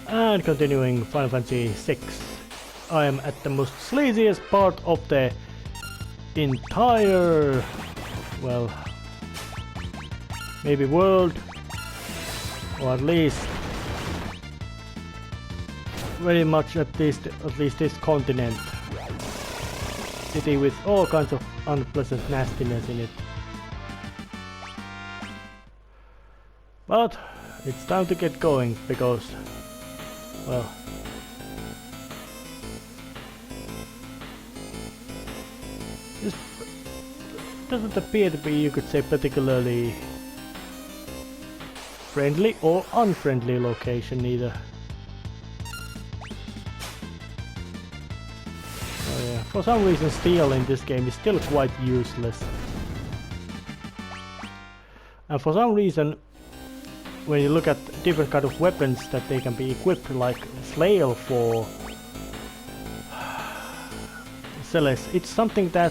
And continuing Final Fantasy VI. I am at the most sleaziest part of the entire, well, maybe world, or at least very much at least this continent. City with all kinds of unpleasant nastiness in it. But it's time to get going because, well, this doesn't appear to be, you could say, particularly friendly or unfriendly location either. Oh yeah, for some reason steel in this game is still quite useless. And for some reason, when you look at different kind of weapons that they can be equipped, like flail for Celeste, it's something that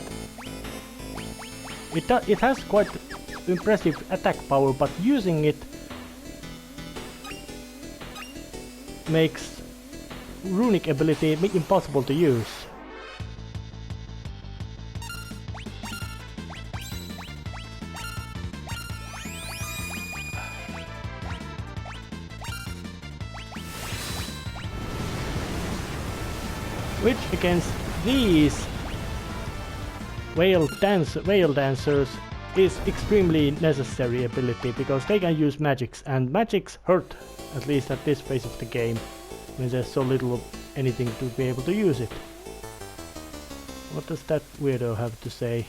it has quite impressive attack power, but using it makes runic ability impossible to use. Which against these whale dancers is extremely necessary ability, because they can use magics, and magics hurt, at least at this phase of the game, when there's so little of anything to be able to use it. What does that weirdo have to say?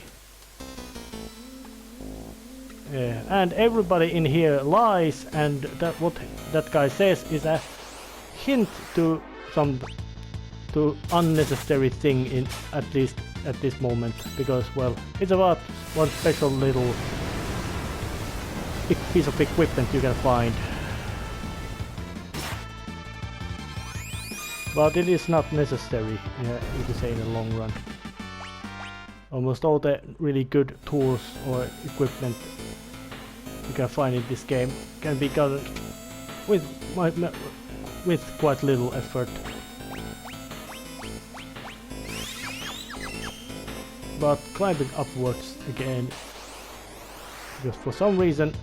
Yeah, and everybody in here lies, and that what that guy says is a hint to some unnecessary thing, in at least at this moment, because, well, it's about one special little piece of equipment you can find, but it is not necessary, you could say, in the long run. Almost all the really good tools or equipment you can find in this game can be gotten with quite little effort. But climbing upwards again, because for some reason,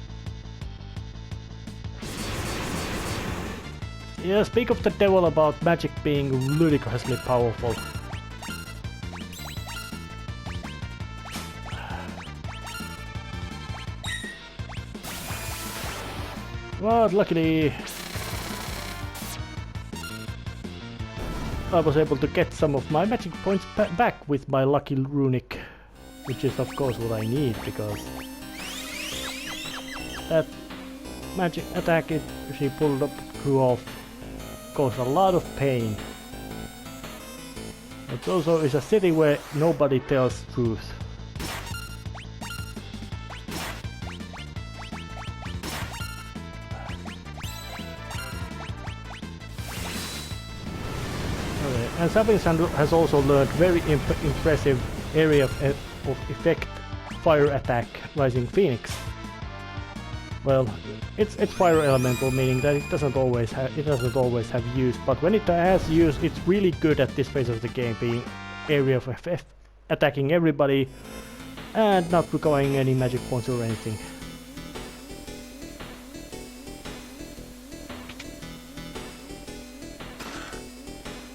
yeah, speak of the devil about magic being ludicrously powerful. But luckily I was able to get some of my magic points back with my lucky runic, which is of course what I need, because that magic attack she pulled off caused a lot of pain. But Zozo is a city where nobody tells truth. And Sapinsan has also learned very impressive area of effect fire attack, Rising Phoenix. Well, it's fire elemental, meaning that it doesn't always have use, but when it has use, it's really good at this phase of the game, being area of effect, attacking everybody and not requiring any magic points or anything.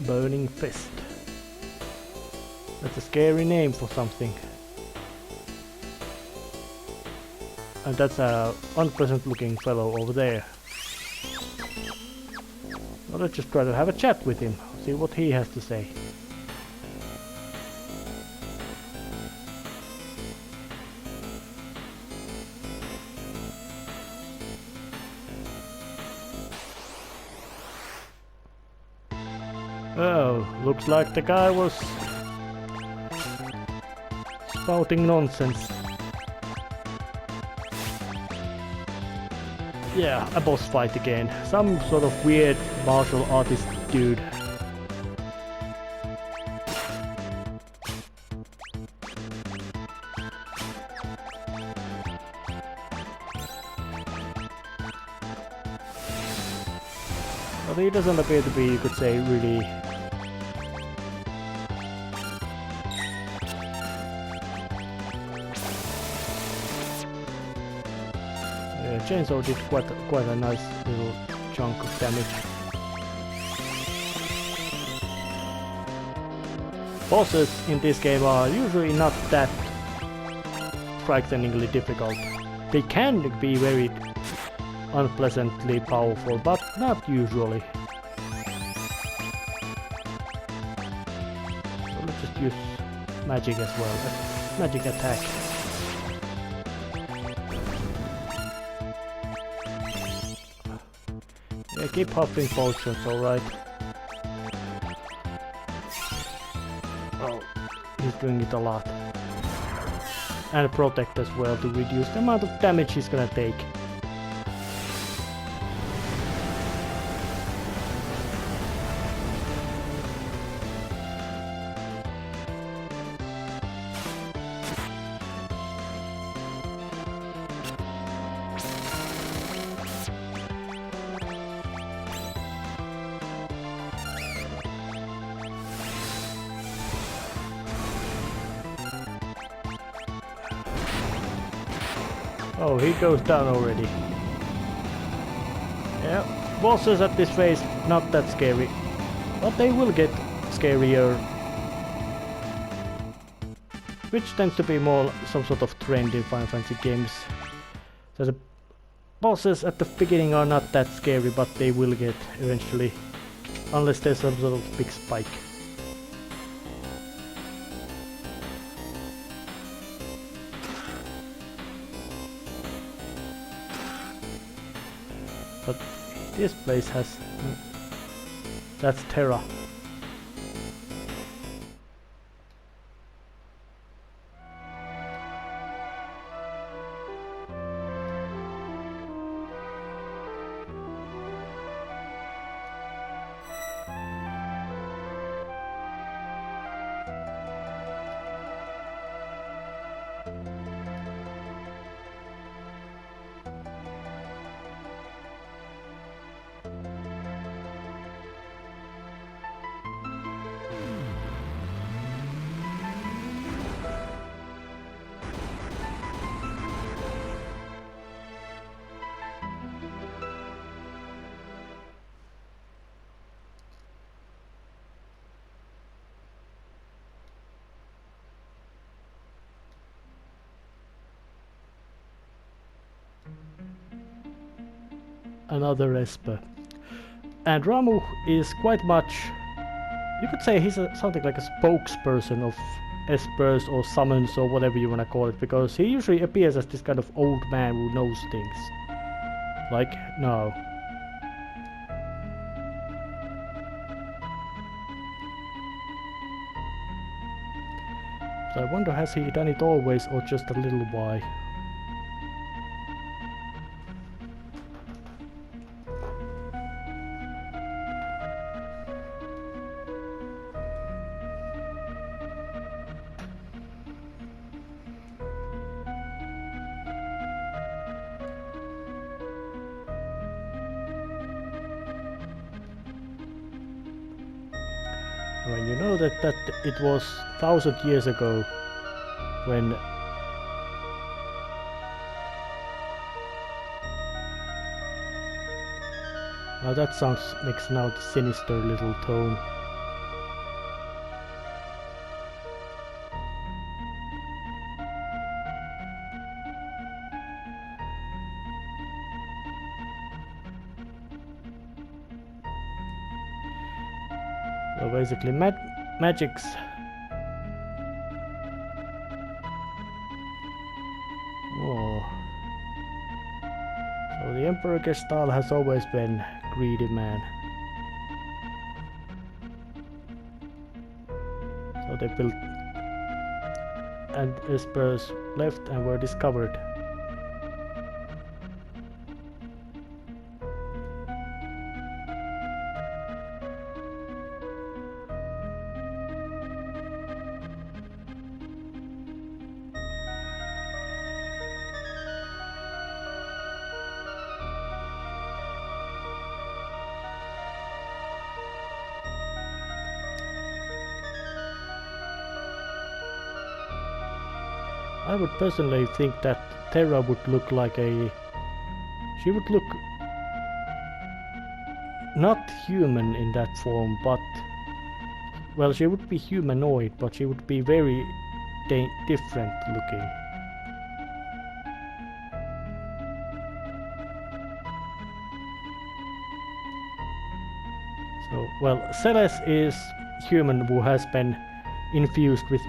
Burning Fist. That's a scary name for something. And that's a unpleasant looking fellow over there. Well, let's just try to have a chat with him, see what he has to say. Oh, looks like the guy was spouting nonsense. Yeah, a boss fight again. Some sort of weird martial artist dude. But he doesn't appear to be, you could say, really... Chainsaw did quite a nice little chunk of damage. Bosses in this game are usually not that frighteningly difficult. They can be very unpleasantly powerful, but not usually. So let's just use magic as well. Magic attack. Yeah, keep huffing potions, alright. Oh, he's doing it a lot. And protect as well to reduce the amount of damage he's gonna take. Oh, he goes down already. Yeah, bosses at this phase not that scary, but they will get scarier. Which tends to be more some sort of trend in Final Fantasy games. So the bosses at the beginning are not that scary, but they will get eventually, unless there's some sort of big spike. But this place has... that's Terra. Another Esper. And Ramu is quite much, you could say he's something like a spokesperson of Espers or summons or whatever you wanna call it, because he usually appears as this kind of old man who knows things. Like now. So I wonder, has he done it always or just a little while? When you know that it was 1,000 years ago when now that sounds makes now the sinister little tone. So basically magics. Oh. So the Emperor Gestal has always been greedy man. So they built, and Espers left and were discovered. I would personally think that Terra would look like a... She would look not human in that form, but... Well, she would be humanoid, but she would be very different looking. So, well, Celeste is human who has been infused with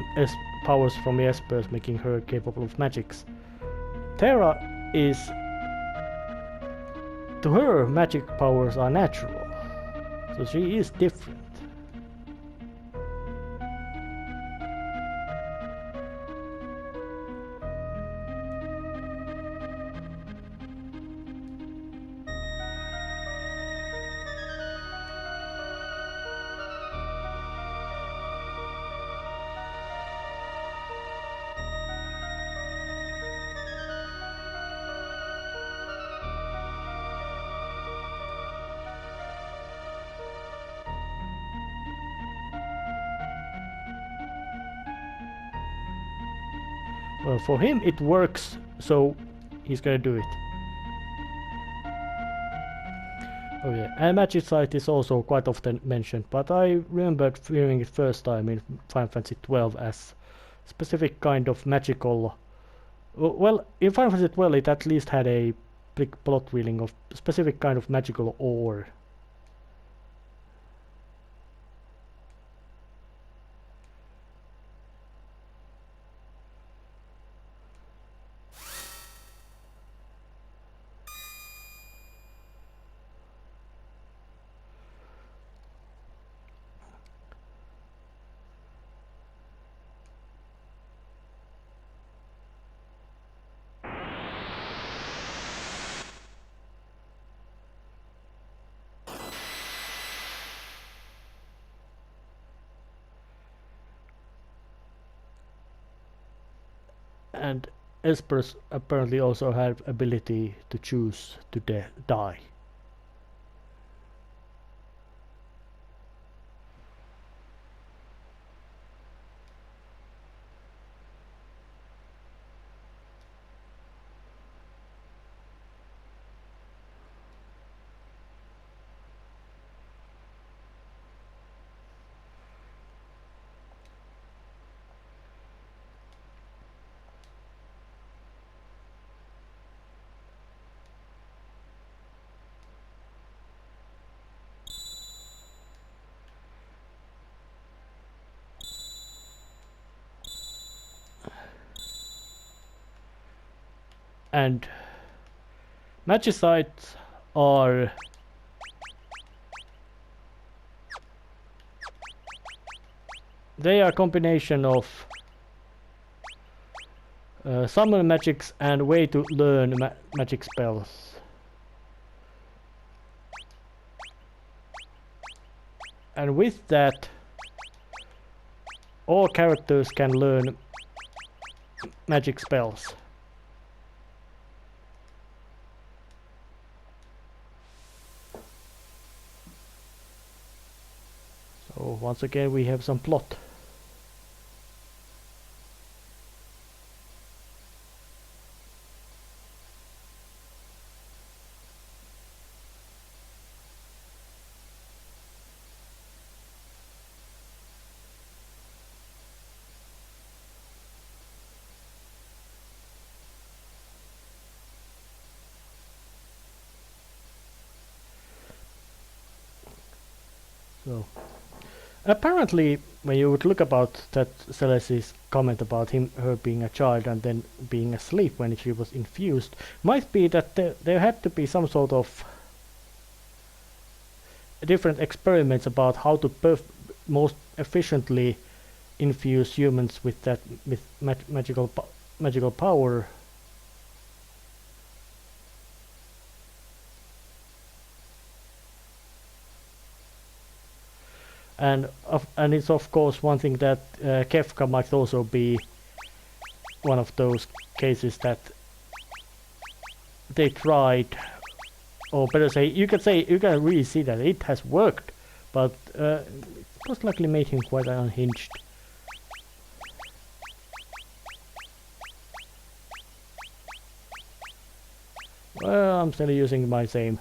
powers from espers, making her capable of magics. Terra is... To her, magic powers are natural, so she is different. Well, for him it works, so he's gonna do it. Okay, and magicite is also quite often mentioned, but I remembered hearing it first time in Final Fantasy XII as specific kind of magical... Well, in Final Fantasy XII it at least had a big plot wheeling of specific kind of magical ore. And espers apparently also have ability to choose to die. And magicites are a combination of summon magics and way to learn magic spells. And with that, all characters can learn magic spells. So once again we have some plot. So apparently, when you would look about that Celeste's comment about her being a child and then being asleep when she was infused, might be that there had to be some sort of different experiments about how to most efficiently infuse humans with that magical power. And it's of course one thing that Kefka might also be one of those cases that they tried, or better say, you can really see that it has worked, but it most likely made him quite unhinged. Well, I'm still using my same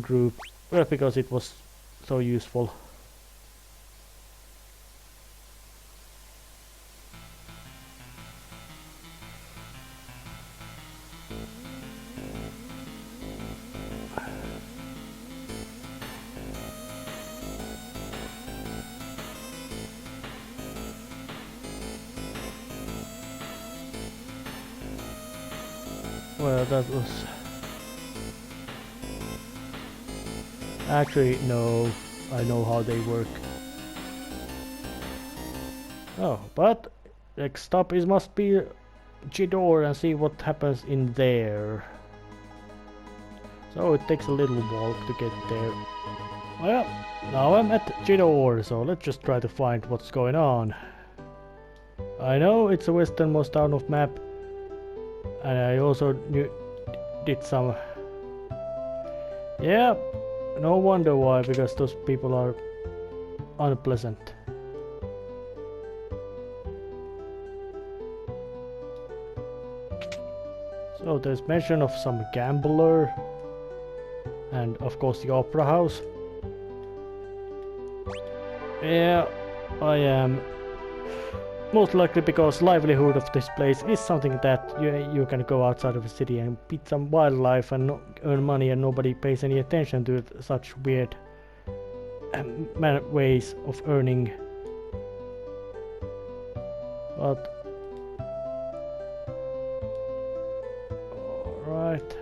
group. Well, because it was so useful. Well, that was... Actually, no. I know how they work. Oh, but next up is must be G-door and see what happens in there. So it takes a little walk to get there. Well, now I'm at G-door, so let's just try to find what's going on. I know it's the westernmost town of map, and I also did some... Yeah, no wonder why, because those people are unpleasant. So there's mention of some gambler, and of course the opera house. Yeah, I am. Most likely because livelihood of this place is something that you can go outside of the city and beat some wildlife and earn money, and nobody pays any attention to such weird ways of earning. But alright.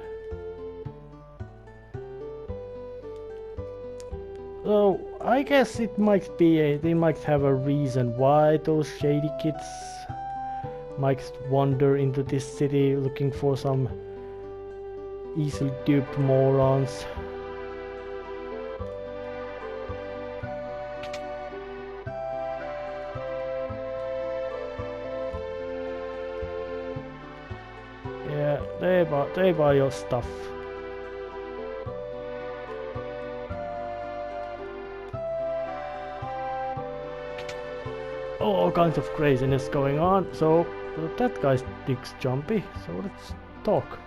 So I guess it might be they might have a reason why those shady kids might wander into this city looking for some easily duped morons. Yeah, they buy your stuff. All kinds of craziness going on, so that guy sticks jumpy, so let's talk.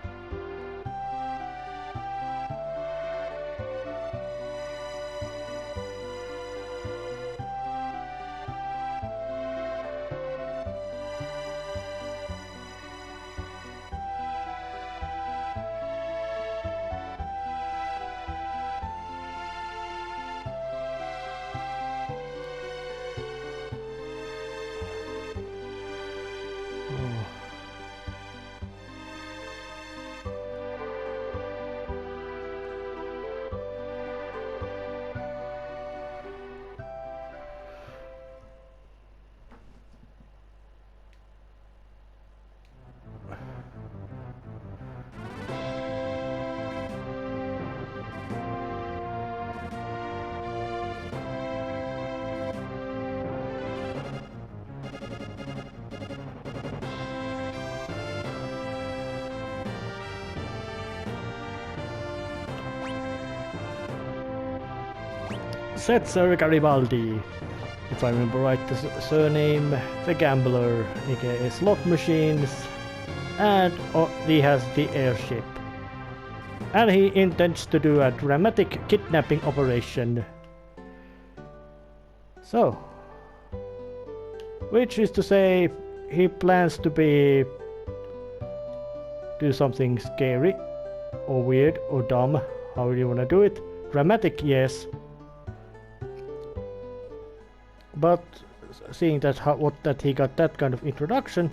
Setzer Garibaldi, if I remember right, the surname, the gambler, aka slot machines, and he has the airship. And he intends to do a dramatic kidnapping operation. So, which is to say, he plans to do something scary, or weird, or dumb, however you wanna do it. Dramatic, yes. But seeing that he got that kind of introduction,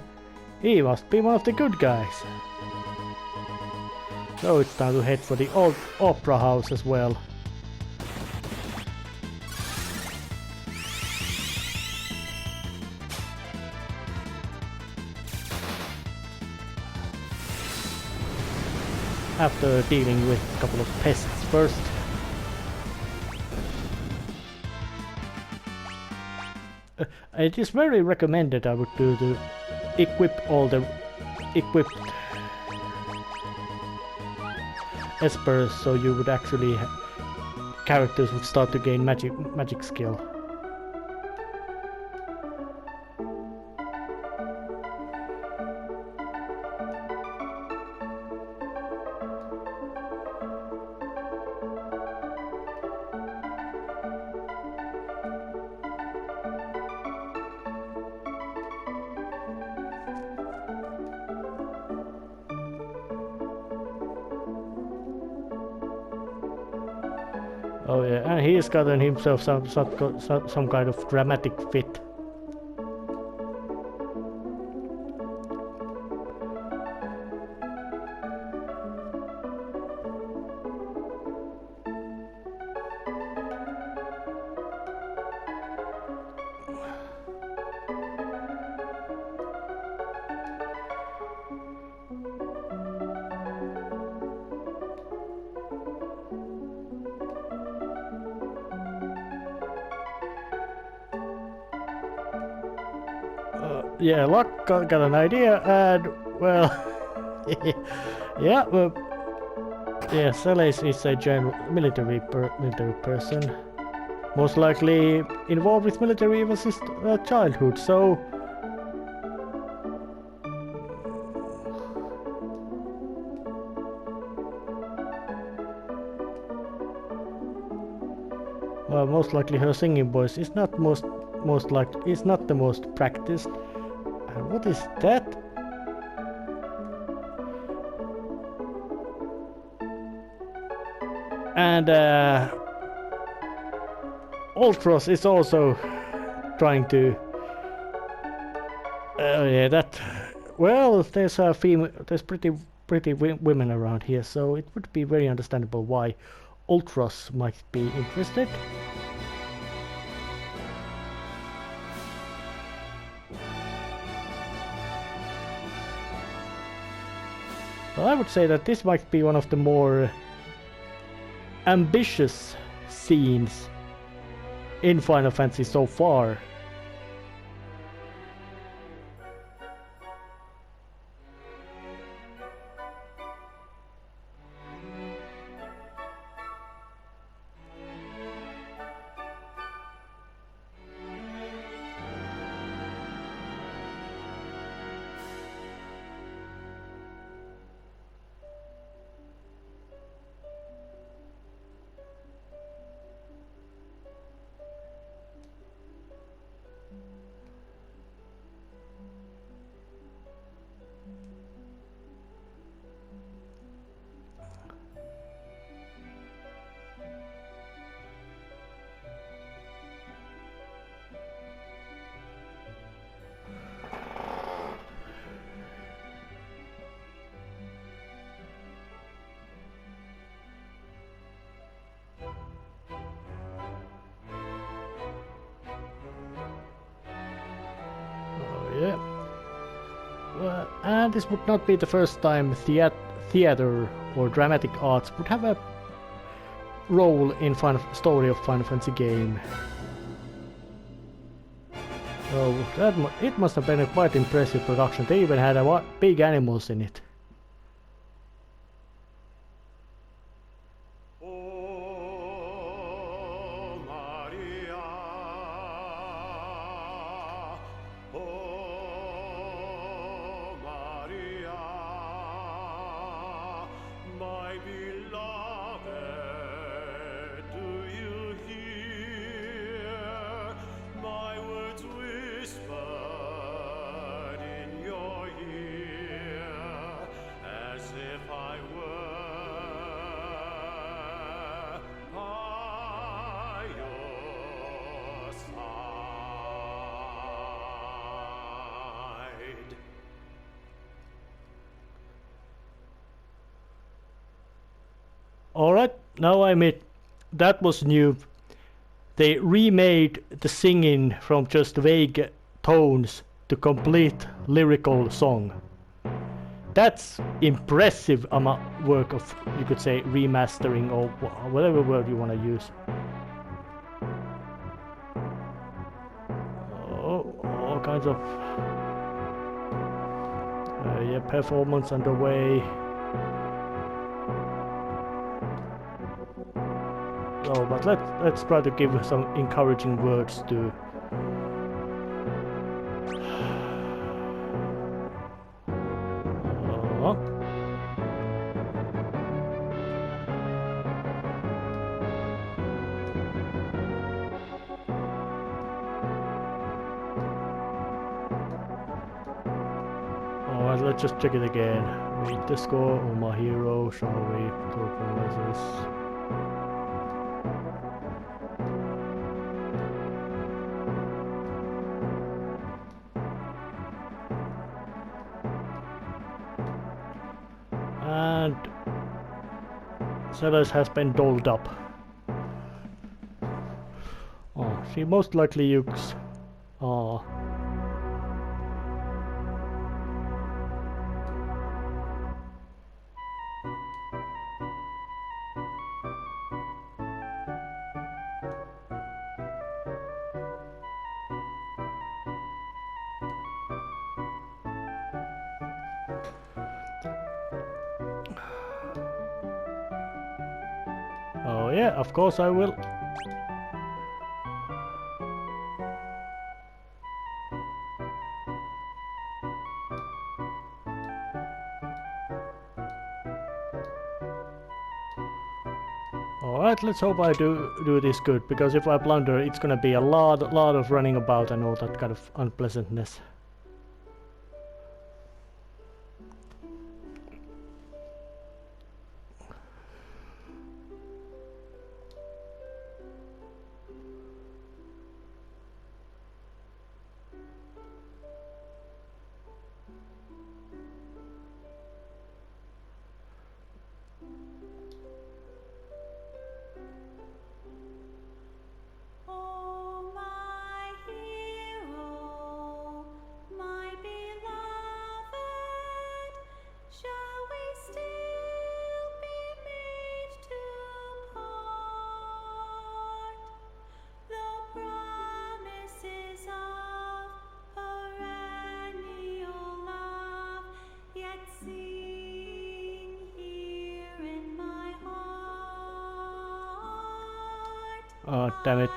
he must be one of the good guys. So it's time to head for the old opera house as well. After dealing with a couple of pests first. It is very recommended, I would do, to equip all the equipped espers, so you would actually characters would start to gain magic skill. Oh yeah, and he's gotten himself some kind of dramatic fit. Yeah, Luck got an idea, and well, yeah, well, yeah, Celes is a general military person, most likely involved with military even since childhood. So, well, most likely her singing voice is not is not the most practiced. What is that? And Ultros is also trying to. Yeah, that. Well, there's a female. There's pretty women around here, so it would be very understandable why Ultros might be interested. Well, I would say that this might be one of the more ambitious scenes in Final Fantasy so far. Yeah. And this would not be the first time theater or dramatic arts would have a role in story of Final Fantasy game. So it must have been a quite impressive production. They even had big animals in it. Alright, now I admit, that was new. They remade the singing from just vague tones to complete lyrical song. That's impressive work of, you could say, remastering or whatever word you want to use. Oh, all kinds of yeah, performance underway. Oh, but let's try to give some encouraging words to. Alright, let's just check it again. Meet the score, oh my hero, shall we? Talk about this. Celeste has been dolled up. Oh, she most likely used... Oh. Oh yeah, of course I will. Alright, let's hope I do this good, because if I blunder, it's gonna be a lot of running about and all that kind of unpleasantness. Oh, damn it.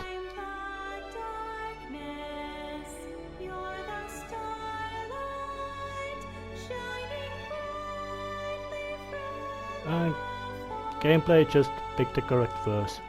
Gameplay just picked the correct verse.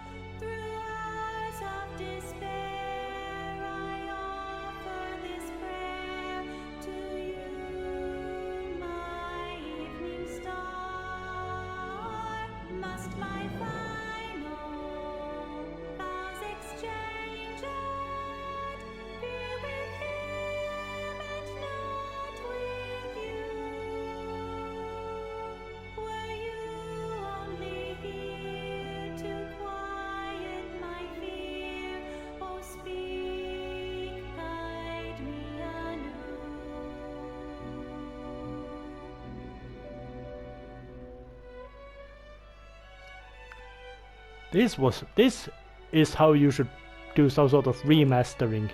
This is how you should do some sort of remastering.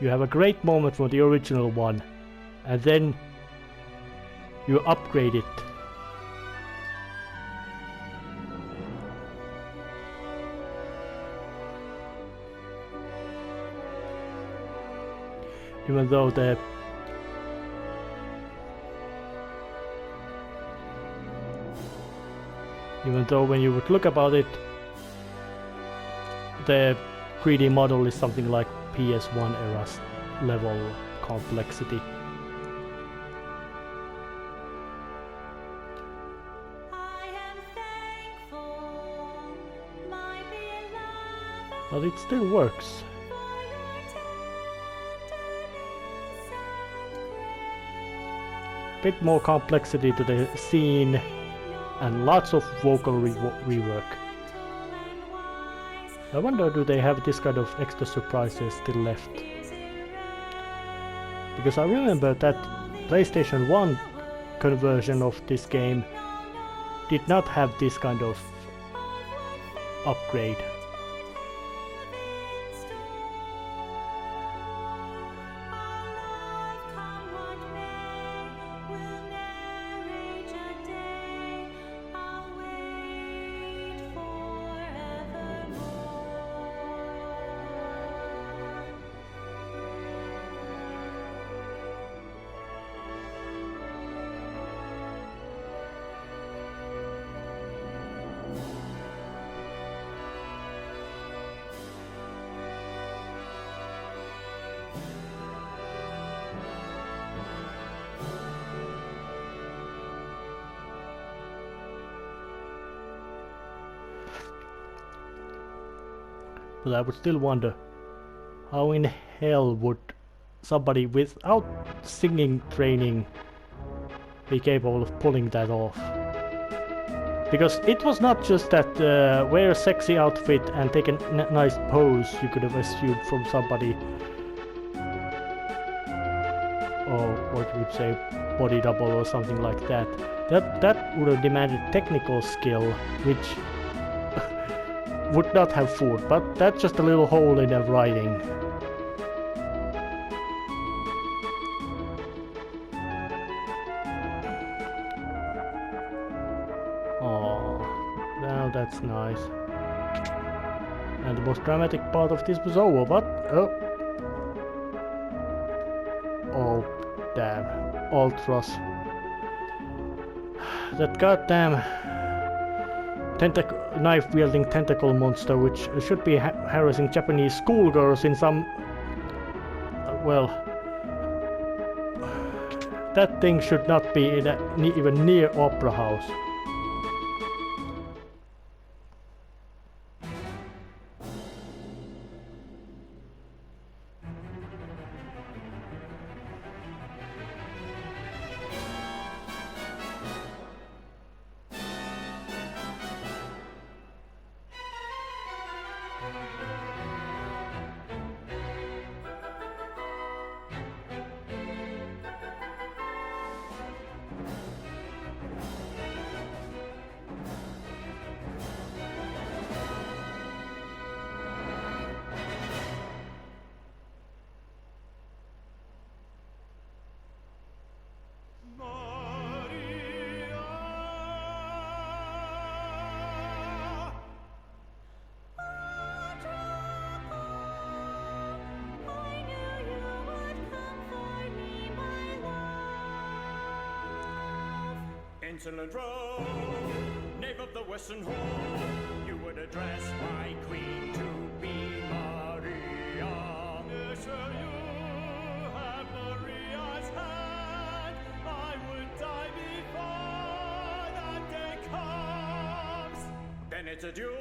You have a great moment from the original one, and then you upgrade it. Even though when you would look about it, the 3D model is something like PS1 era's level complexity. But it still works. Bit more complexity to the scene and lots of vocal rework. I wonder, do they have this kind of extra surprises still left? Because I remember that PlayStation 1 conversion of this game did not have this kind of upgrade. But I would still wonder, how in hell would somebody without singing training be capable of pulling that off? Because it was not just that wear a sexy outfit and take a nice pose you could have assumed from somebody, or what you would say, body double or something like that. That would have demanded technical skill, which would not have food, but that's just a little hole in the writing. Now that's nice. And the most dramatic part of this was over, but oh damn, Ultras. That goddamn knife-wielding tentacle monster, which should be harassing Japanese schoolgirls in some... well... that thing should not be in even near Opera House. Insolent rogue, knave of the Western Hall, you would address my queen to be Maria. Yes, sir, you have Maria's hand. I would die before that day comes. Then it's a duel.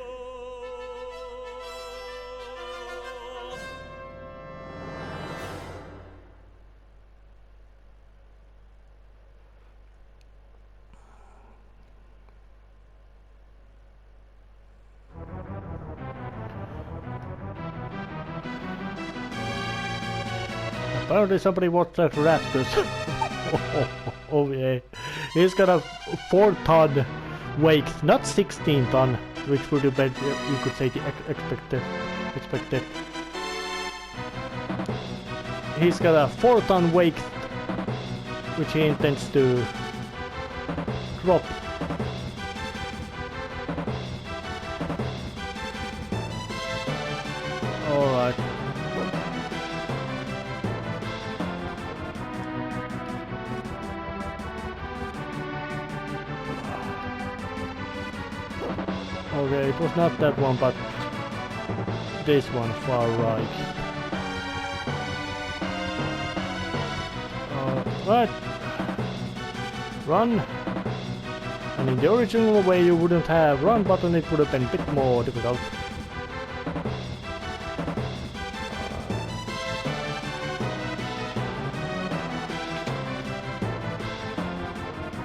Apparently somebody watched that Raptors. Oh yeah. He's got a 4-ton weight, not 16-ton, which would have been, you could say, the expected. He's got a 4-ton weight, which he intends to drop. Alright. Okay, it was not that one, but this one, far right. Right. Run. And in the original way you wouldn't have run button, it would have been a bit more difficult.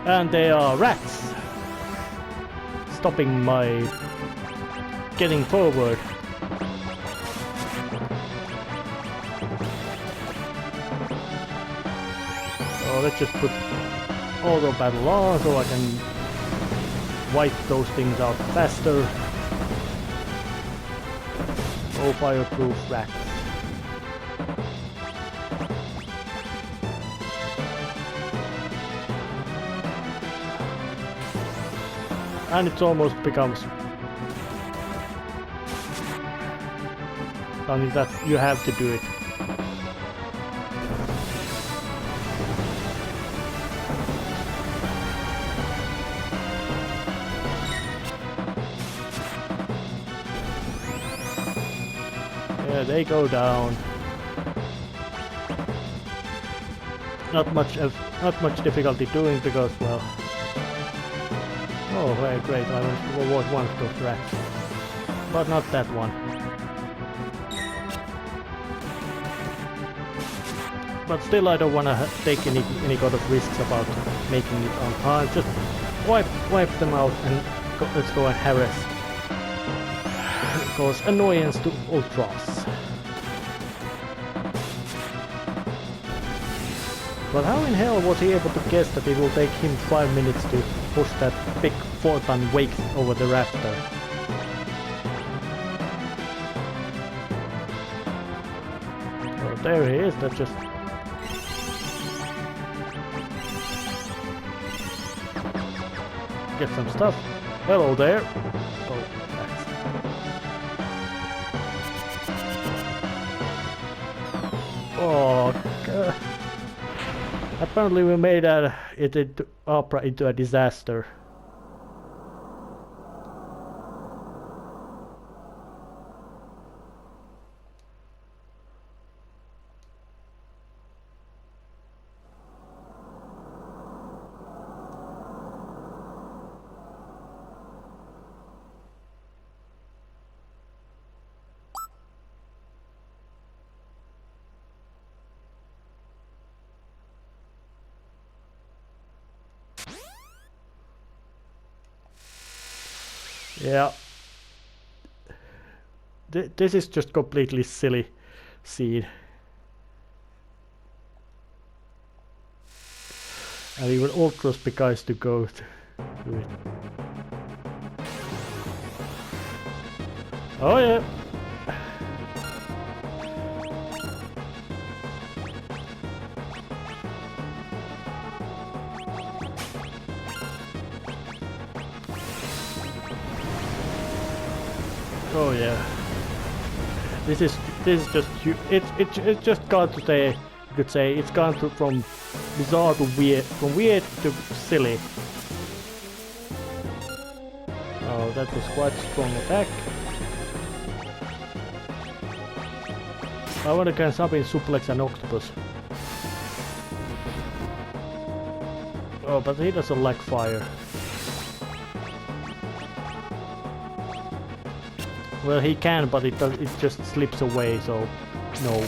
And they are rats, stopping my getting forward. So let's just put auto battle on so I can wipe those things out faster. Oh, fireproof rats. And it almost becomes something that you have to do it. Yeah, they go down. Not much difficulty doing because, well. Oh, very great, I was one of those rats. But not that one. But still I don't wanna take any kind of risks about making it on time. Just wipe them out and let's go and harass. Cause annoyance to ultras. But how in hell was he able to guess that it will take him 5 minutes to push that big 4-ton weight over the rafter? Oh, there he is, that just... Get some stuff. Hello there. Oh, that's... Oh, God. Apparently we made it into Opera into a disaster. Yeah. This is just completely silly scene. And even ultras guys to go through it. Oh yeah. Oh yeah. This is just it's just gone to say, you could say it's gone to from bizarre to weird, from weird to silly. Oh, that was quite a strong attack. I want to can something suplex an octopus. Oh, but he doesn't like fire. Well, he can, but it just slips away, so no.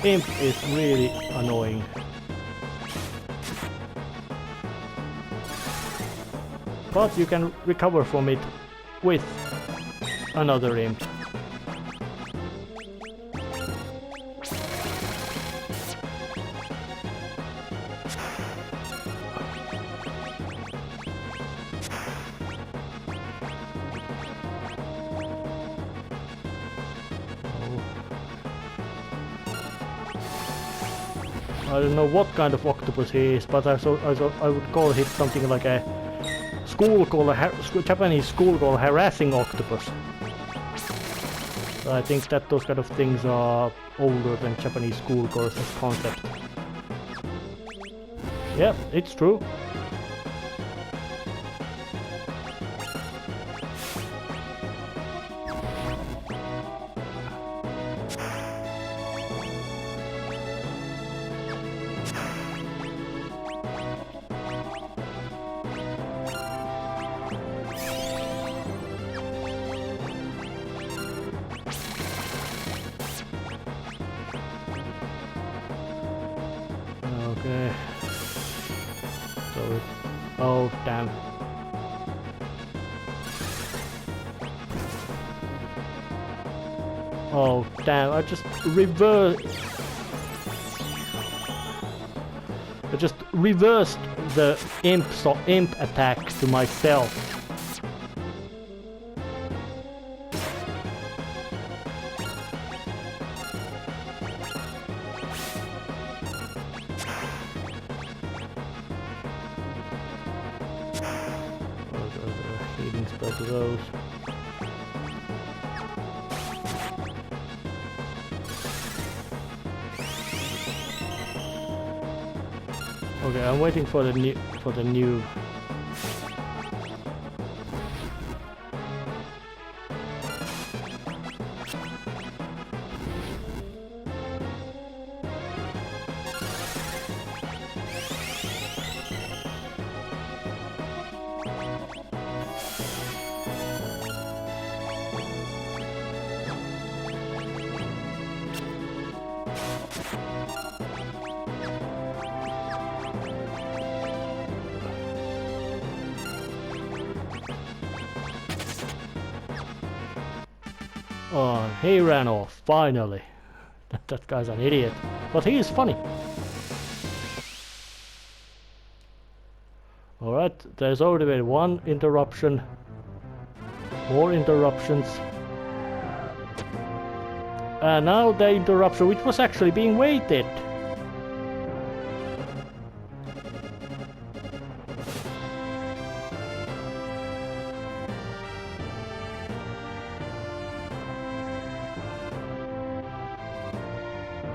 Imp is really annoying. But you can recover from it with another imp. I don't know what kind of octopus he is, but I would call it something like a Japanese school called harassing octopus. So I think that those kind of things are older than Japanese school course as concept. Yeah, it's true. Okay. So, oh damn. Oh damn, I just reversed the imp attack to myself. Healing spell to those. Okay, I'm waiting for the new. Oh, he ran off, finally. That guy's an idiot. But he is funny. Alright, there's already been one interruption. More interruptions. And now the interruption, which was actually being waited.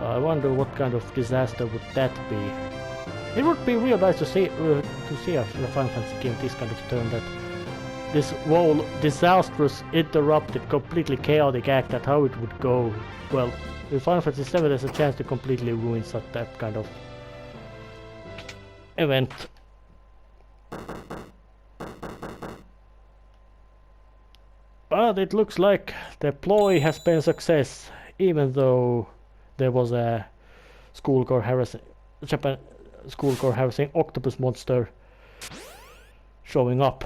I wonder what kind of disaster would that be. It would be real nice to see a Final Fantasy game this kind of turn, that this whole disastrous, interrupted, completely chaotic act, that how it would go. Well, in Final Fantasy 7 there's a chance to completely ruin such that kind of event. But it looks like the ploy has been a success, even though there was a schoolgirl harassing octopus monster showing up.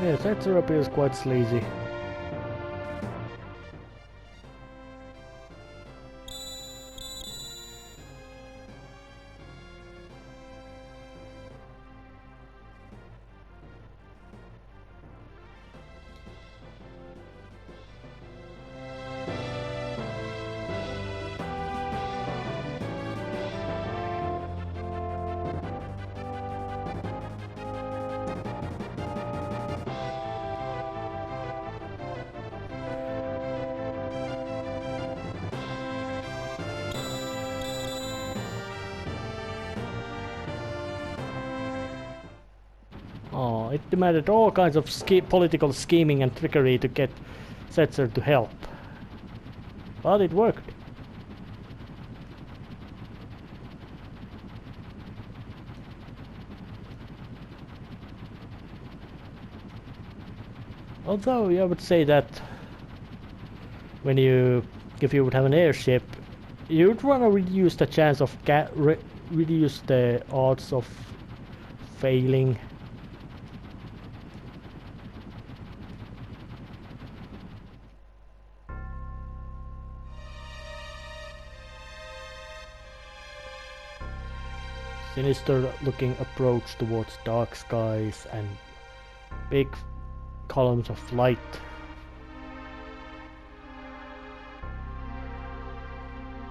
Yes, that therapy is quite sleazy. It demanded all kinds of political scheming and trickery to get Setzer to help. But it worked. Although I would say that if you would have an airship, you'd want to reduce the chance of reduce the odds of failing. Sinister-looking approach towards dark skies and big columns of light.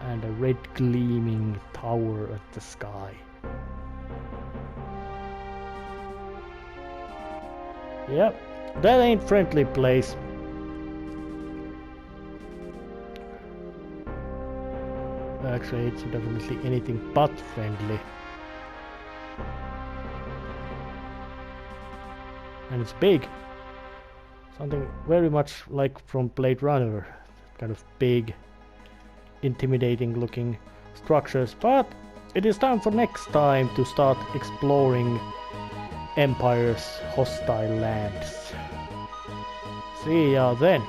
And a red gleaming tower at the sky. Yep, that ain't friendly place. Actually, it's definitely anything but friendly. And it's big. Something very much like from Blade Runner. Kind of big, intimidating looking structures. But it is time for next time to start exploring Empire's hostile lands. See ya then.